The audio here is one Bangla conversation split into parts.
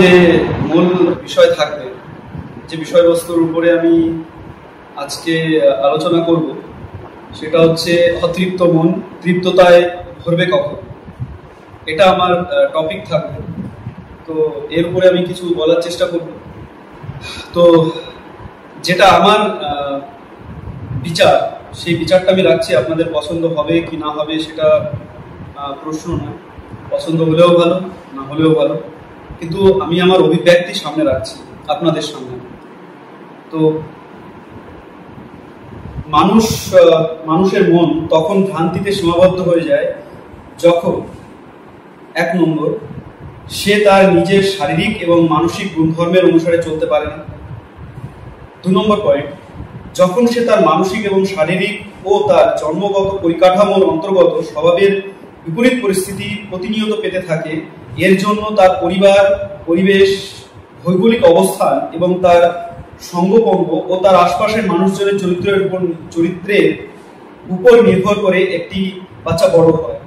যে মূল বিষয় থাকবে, যে বিষয়বস্তুর উপরে আমি আজকে আলোচনা করব, সেটা হচ্ছে অতৃপ্ত মন তৃপ্ততায় ভরবে কখন। এটা আমার টপিক থাকবে। তো এর উপরে আমি কিছু বলার চেষ্টা করব। তো যেটা আমার বিচার, সেই বিচারটা আমি রাখছি। আপনাদের পছন্দ হবে কি না হবে সেটা প্রশ্ন নয়। পছন্দ হলেও ভালো, না হলেও ভালো, কিন্তু আমি আমার অভিব্যক্তি সামনে রাখছি আপনাদের সামনে। তো মানুষের মন তখন ভ্রান্তিতে সীমাবদ্ধ হয়ে যায় যখন 1 নম্বর, সে তার নিজের শারীরিক এবং মানসিক গুণধর্মের অনুসারে চলতে পারে না। 2 নম্বর পয়েন্ট, যখন সে তার মানসিক এবং শারীরিক ও তার জন্মগত পরিকাঠামোর অন্তর্গত স্বভাবের বিপরীত পরিস্থিতি প্রতিনিয়ত পেতে থাকে। এর জন্য তার পরিবার, পরিবেশ, ভৌগোলিক অবস্থান এবং তার সঙ্গপঙ্গ ও তার আশপাশের মানুষজনের চরিত্রের উপর নির্ভর করে একটি বাচ্চা বড় হয়।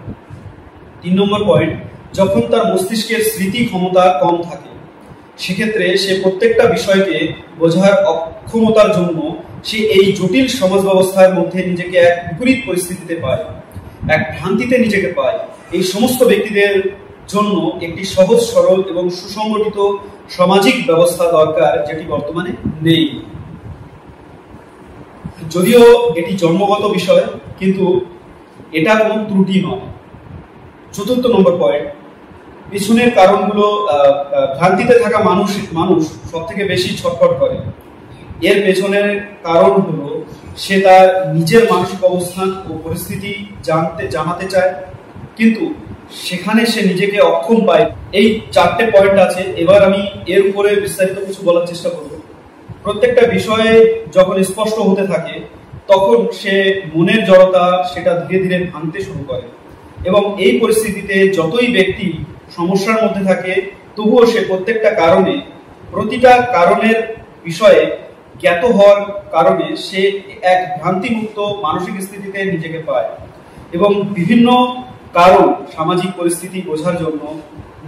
3 নম্বর পয়েন্ট, যখন তার মস্তিষ্কের স্মৃতি ক্ষমতা কম থাকে, সেক্ষেত্রে সে প্রত্যেকটা বিষয়কে বোঝার অক্ষমতার জন্য সে এই জটিল সমাজ ব্যবস্থার মধ্যে নিজেকে এক বিপরীত পরিস্থিতিতে পায়, এক ভ্রান্তিতে নিজেকে পায়। এই সমস্ত ব্যক্তিদের জন্য একটি সহজ সরল এবং সুসংগঠিত সামাজিক ব্যবস্থা দরকার, যেটি বর্তমানে নেই। যদিও এটি জন্মগত বিষয়, কিন্তু এটা কোনো ত্রুটি নয়। 4 নম্বর পয়েন্ট, পিছনের কারণগুলো, ভ্রান্তিতে থাকা মানুষ সব থেকে বেশি ছটফট করে। এর পেছনের কারণ হলো সে তার নিজের মানসিক অবস্থান ও পরিস্থিতি জানাতে চায়, কিন্তু সেখানে সে নিজেকে অক্ষম পায়। এই 4টে পয়েন্ট আছে। এবার আমি এর উপরে বিস্তারিত কিছু বলার চেষ্টা করব। প্রত্যেকটা বিষয়ে যখন স্পষ্ট হতে থাকে, তখন সে মনের জড়তা সেটা ধীরে ধীরে ভাঙতে শুরু করে, এবং এই পরিস্থিতিতে যতই ব্যক্তি সমস্যার মধ্যে থাকে, তবুও সে প্রতিটা কারণের বিষয়ে জ্ঞাত হওয়ার কারণে সে এক ভ্রান্তিমুক্ত মানসিক স্থিতিতে নিজেকে পায়, এবং বিভিন্ন কারণ সামাজিক পরিস্থিতি বোঝার জন্য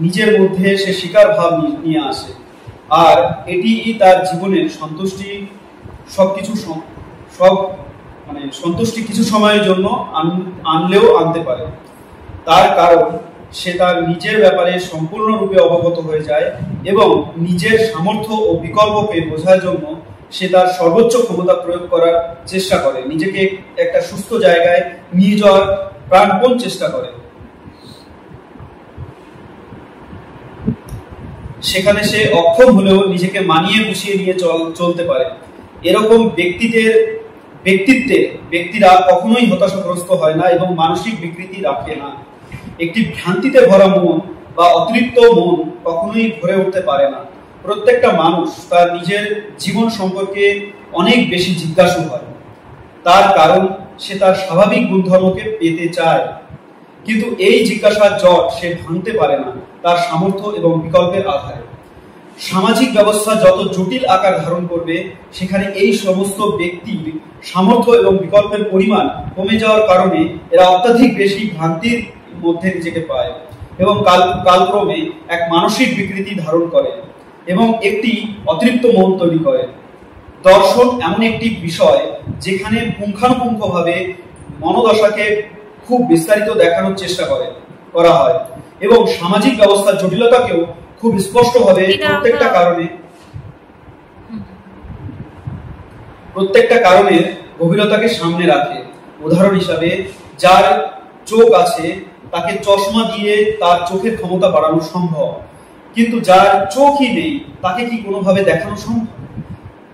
নিজের মধ্যে সে স্বীকার ভাব নিয়ে আসে। আর এটি তার জীবনের সন্তুষ্টি সন্তুষ্টি কিছু সময়ের জন্য আনলেও আনতে পারে। তার কারণ সে তার নিজের ব্যাপারে সম্পূর্ণরূপে অবগত হয়ে যায়, এবং নিজের সামর্থ্য ও বিকল্পকে বোঝার জন্য সে তার সর্বোচ্চ ক্ষমতা প্রয়োগ করার চেষ্টা করে, নিজেকে একটা সুস্থ জায়গায় নিয়ে যাওয়ার প্রাণপণ চেষ্টা করে। সেখানে সে অক্ষম হলেও নিজেকে মানিয়ে গুছিয়ে নিয়ে চলতে পারে। এরকম ব্যক্তিরা কখনোই হতাশাগ্রস্ত হয় না এবং মানসিক বিকৃতি রাখে না। একটি ভ্রান্তিতে ভরা মন বা অতৃপ্ত মন কখনোই ভরে উঠতে পারে না। প্রত্যেকটা মানুষ তার নিজের জীবন সম্পর্কে অনেক বেশি জিজ্ঞাসু হয়। তার কারণ সে তার স্বাভাবিক গুণধর্মকে পেতে চায়, কিন্তু এই জিজ্ঞাসার জট সে ভাঙতে পারে না তার সামর্থ্য এবং বিকল্পের আধারে। সামাজিক ব্যবস্থা যত জটিল আকার ধারণ করবে, সেখানে এই সমস্ত ব্যক্তির সামর্থ্য এবং বিকল্পের পরিমাণ কমে যাওয়ার কারণে এরা অত্যাধিক বেশি ভ্রান্তির মধ্যে নিজেকে পায়, এবং কালক্রমে এক মানসিক বিকৃতি ধারণ করে এবং একটি অতৃপ্ত মন তৈরি করে। দর্শন এমন একটি বিষয় যেখানে পুঙ্খানুপুঙ্খভাবে মনোদশাকে খুব বিস্তারিত দেখানোর চেষ্টা করা হয়, এবং সামাজিক ব্যবস্থার জটিলতাকেও খুব স্পষ্টভাবে প্রত্যেকটা কারণের গভীরতাকে সামনে রাখে। উদাহরণ হিসাবে, যার চোখ আছে তাকে চশমা দিয়ে তার চোখের ক্ষমতা বাড়ানো সম্ভব, কিন্তু যার চোখই নেই তাকে কি কোনোভাবে দেখানো সম্ভব?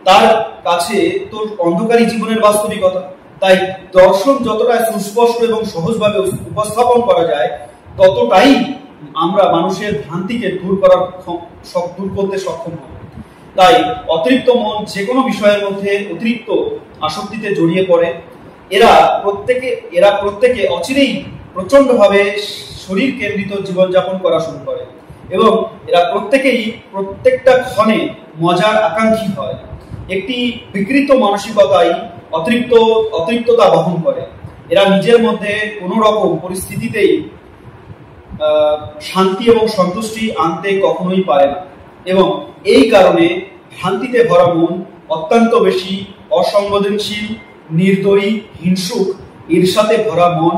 তার কাছে তো অন্ধকারী জীবনের বাস্তবিকতা। তাই দর্শন যতটা সুস্পষ্ট এবং সহজভাবে উপস্থাপন করা যায়, ততটাই আমরা মানুষের ভ্রান্তিকে দূর করতে সক্ষম হব। তাই অতৃপ্ত মন যে কোনো বিষয়ের মধ্যে অতিরিক্ত আসক্তিতে জড়িয়ে পড়ে। এরা প্রত্যেকে অচিরেই প্রচন্ডভাবে শরীর কেন্দ্রিত জীবনযাপন করা শুরু করে, এবং এরা প্রত্যেকটা ক্ষণে মজার আকাঙ্ক্ষী হয়। একটি বিকৃত মানসিকতাই অতৃপ্ততা বহন করে। এরা নিজের মধ্যে কোনো রকম পরিস্থিতিতেই শান্তি এবং সন্তুষ্টি আনতে কখনোই পারে না। এবং এই কারণে ভ্রান্তিতে ভরা মন অত্যন্ত বেশি অসংবেদনশীল, নির্দয়ী, হিংসুক, ঈর্ষাতে ভরা মন,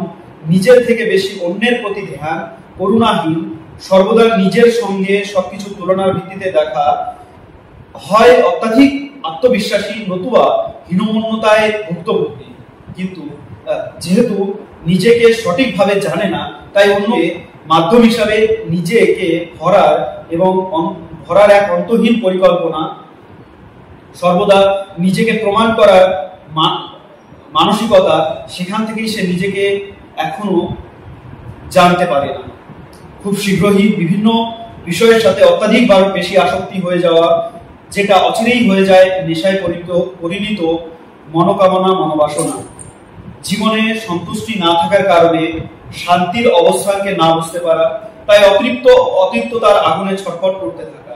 নিজের থেকে বেশি অন্যের প্রতি ধ্যান, করুণাহীন, সর্বদা নিজের সঙ্গে সবকিছু তুলনার ভিত্তিতে দেখা, হয় অত্যাধিক আত্মবিশ্বাসী, নতুবা হীনমন্যতায় ভুক্তভোগী। কিন্তু যেহেতু নিজেকে সঠিকভাবে জানে না, তাই অন্য মাধ্যম হিসাবে নিজেকে ভরার এক অন্তহীন পরিকল্পনা, সর্বদা নিজেকে প্রমাণ করার মানসিকতা, সেখান থেকেই সে নিজেকে এখনো জানতে পারে না। খুব শীঘ্রই বিভিন্ন বিষয়ের সাথে অত্যাধিকবার বেশি আসক্তি হয়ে যাওয়া, যেটা অচিরেই হয়ে যায় নেশায় পরিণত মনোকামনা, মনোবাসনা। জীবনে সন্তুষ্টি না থাকার কারণে শান্তির অবস্থানকে না বুঝতে পারা, তাই অতৃপ্ত তার আগুনে ছটফট করতে থাকা,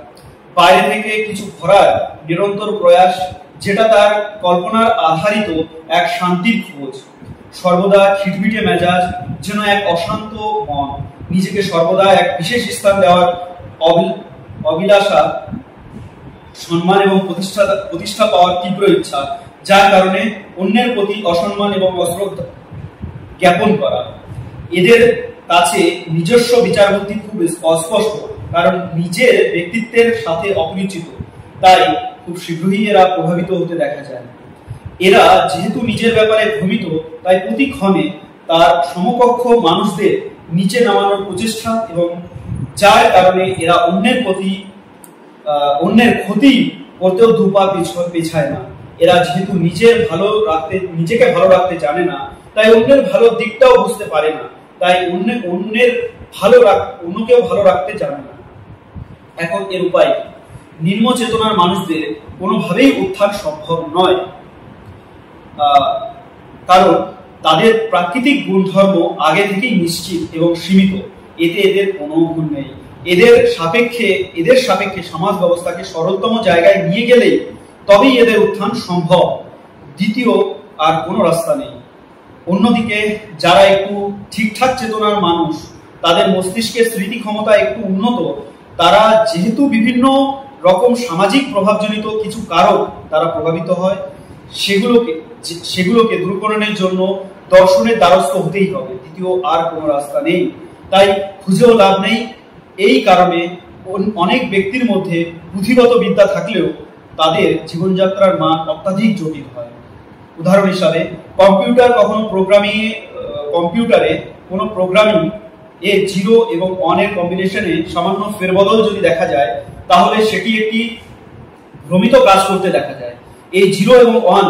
বাইরে থেকে কিছু ভরার নিরন্তর প্রয়াস, যেটা তার কল্পনার আধারিত এক শান্তির খোঁজ, সর্বদা খিটমিটে মেজাজ, যেন এক অশান্ত মন, নিজেকে সর্বদা এক বিশেষ স্থান দেওয়ার অভিলাষা, সম্মান এবং প্রতিষ্ঠা পাওয়ার তীব্র ইচ্ছা, যার কারণে অন্যের প্রতি অসম্মান এবং অশ্রদ্ধা জ্ঞাপন করা। এদের কাছে নিজস্ব বিচারবুদ্ধি খুব অস্পষ্ট, কারণ নিজের ব্যক্তিত্বের সাথে অপরিচিত, তাই খুব শীঘ্রই এরা প্রভাবিত হতে দেখা যায়। এরা যেহেতু নিজের ব্যাপারে ভ্রমিত, তাই প্রতিক্ষণে তার সমকক্ষ মানুষদের নিচে নামানোর প্রচেষ্টা, এবং যার কারণে এরা অন্যের ক্ষতি করতেও দুপা পেছায় না। এরা যেহেতু নিজেকে ভালো রাখতে জানে না, তাই অন্যের ভালো দিকটাও বুঝতে পারে না, তাই অন্যকেও ভালো রাখতে জানে না। এখন এর উপায়, নিম্ন চেতনার মানুষদের কোনোভাবেই উত্থান সম্ভব নয়, কারণ তাদের প্রাকৃতিক গুণধর্ম আগে থেকেই নিশ্চিত এবং সীমিত। এতে এদের কোনো গুণ নেই। এদের সাপেক্ষে সমাজ ব্যবস্থাকে সরলতম জায়গায় নিয়ে গেলেই তবেই এদের উত্থান সম্ভব। দ্বিতীয় আর কোনো রাস্তা নেই। অন্যদিকে যারা একটু ঠিকঠাক চেতনার মানুষ, তাদের মস্তিষ্কের স্মৃতি ক্ষমতা একটু উন্নত, তারা যেহেতু বিভিন্ন রকম সামাজিক প্রভাবজনিত কিছু কারণ তারা প্রভাবিত হয়, সেগুলোকে দূরকরণের জন্য দর্শনের দ্বারস্থ হতেই হবে। দ্বিতীয় আর কোনো রাস্তা নেই, তাই খুঁজেও লাভ নেই। এই কারণে অনেক ব্যক্তির মধ্যে পুঁথিগত বিদ্যা থাকলেও তাদের জীবনযাত্রার মান অত্যাধিক জটিল হয়। উদাহরণ হিসাবে, কম্পিউটারে কোনো প্রোগ্রামিং এ 0 এবং 1 এর কম্বিনেশনে সামান্য ফেরবদল যদি দেখা যায়, তাহলে সেটি একটি ভ্রমিত কাজ করতে দেখা যায়। এই 0 এবং 1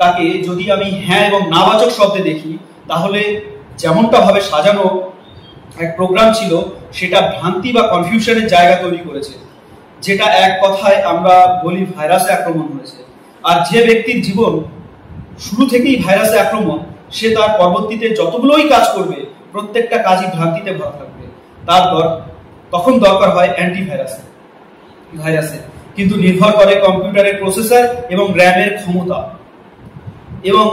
তাকে যদি আমি হ্যাঁ এবং নাবাচক শব্দে দেখি, তাহলে যেমনটা ভাবে সাজানো এক প্রোগ্রাম ছিল, সেটা ভ্রান্তি বা কনফিউশনের জায়গা তৈরি করেছে, যেটা এক কথায় আমরা বলি ভাইরাসে আক্রমণ হয়েছে। আর যে ব্যক্তির জীবন শুরু থেকেই ভাইরাসে আক্রমণ, সে তার পরবর্তীতে যতগুলোই কাজ করবে, প্রত্যেকটা কাজই ভ্রান্তিতে ভরা থাকবে। তখন দরকার হয় ভাইরাসে, কিন্তু নির্ভর করে কম্পিউটারের প্রসেসর এবং র্যামের ক্ষমতা এবং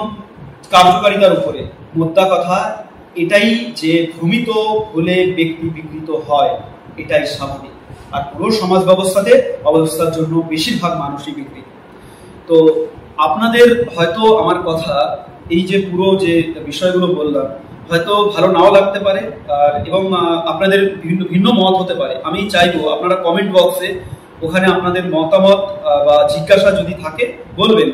কার্যকারিতার উপরে। মোদ্দা কথা এটাই যে ভ্রমিত হলে ব্যক্তি বিকৃত হয়, এটাই স্বাভাবিক। আর পুরো সমাজ অবস্থার জন্য বেশিরভাগ মানুষই বিকৃত। তো আপনাদের হয়তো আমার কথা, এই যে পুরো যে বিষয়গুলো বললাম, হয়তো ভালো নাও লাগতে পারে, এবং আপনাদের ভিন্ন মত হতে পারে। আমি চাইবো আপনারা কমেন্ট বক্সে ওখানে আপনাদের মতামত বা জিজ্ঞাসা যদি থাকে বলবেন।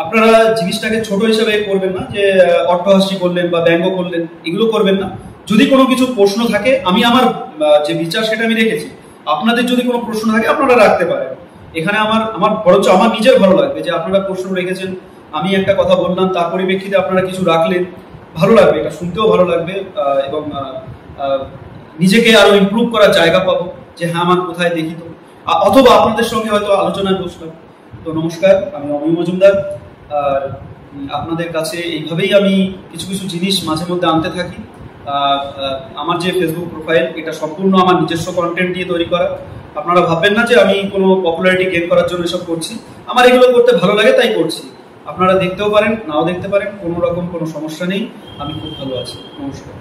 আপনারা জিনিসটাকে ছোট হিসেবে করবেন না, যে অট্টহাস্যি করলেন বা ব্যঙ্গ করলেন, এগুলো করবেন না। যদি কোনো কিছু প্রশ্ন থাকে, আমি আমার যে বিচার সেটা আমি রেখেছি, আপনাদের যদি কোনো প্রশ্ন থাকে আপনারা রাখতে পারেন। এখানে আমার বরঞ্চ আমার নিজের ভালো লাগবে যে আপনারা প্রশ্ন রেখেছেন, আমি একটা কথা বললাম, তার পরিপ্রেক্ষিতে আপনারা কিছু রাখলেন, ভালো লাগবে, এটা শুনতেও ভালো লাগবে, এবং নিজেকে আরো ইমপ্রুভ করার জায়গা পাবো যে হ্যাঁ আমার কোথায় দেখি তো, অথবা আপনাদের সঙ্গে হয়তো আলোচনায় বসলাম। তো নমস্কার, আমি অমিয় মজুমদার। আর আপনাদের কাছে এইভাবেই আমি কিছু জিনিস মাঝে মধ্যে আনতে থাকি। আমার যে ফেসবুক প্রোফাইল, এটা সম্পূর্ণ আমার নিজস্ব কন্টেন্ট দিয়ে তৈরি করা। আপনারা ভাববেন না যে আমি কোনো পপুলারিটি গেইন করার জন্য এসব করছি। আমার এগুলো করতে ভালো লাগে তাই করছি। আপনারা দেখতেও পারেন, নাও দেখতে পারেন, কোনো রকম কোনো সমস্যা নেই। আমি খুব ভালো আছি। নমস্কার।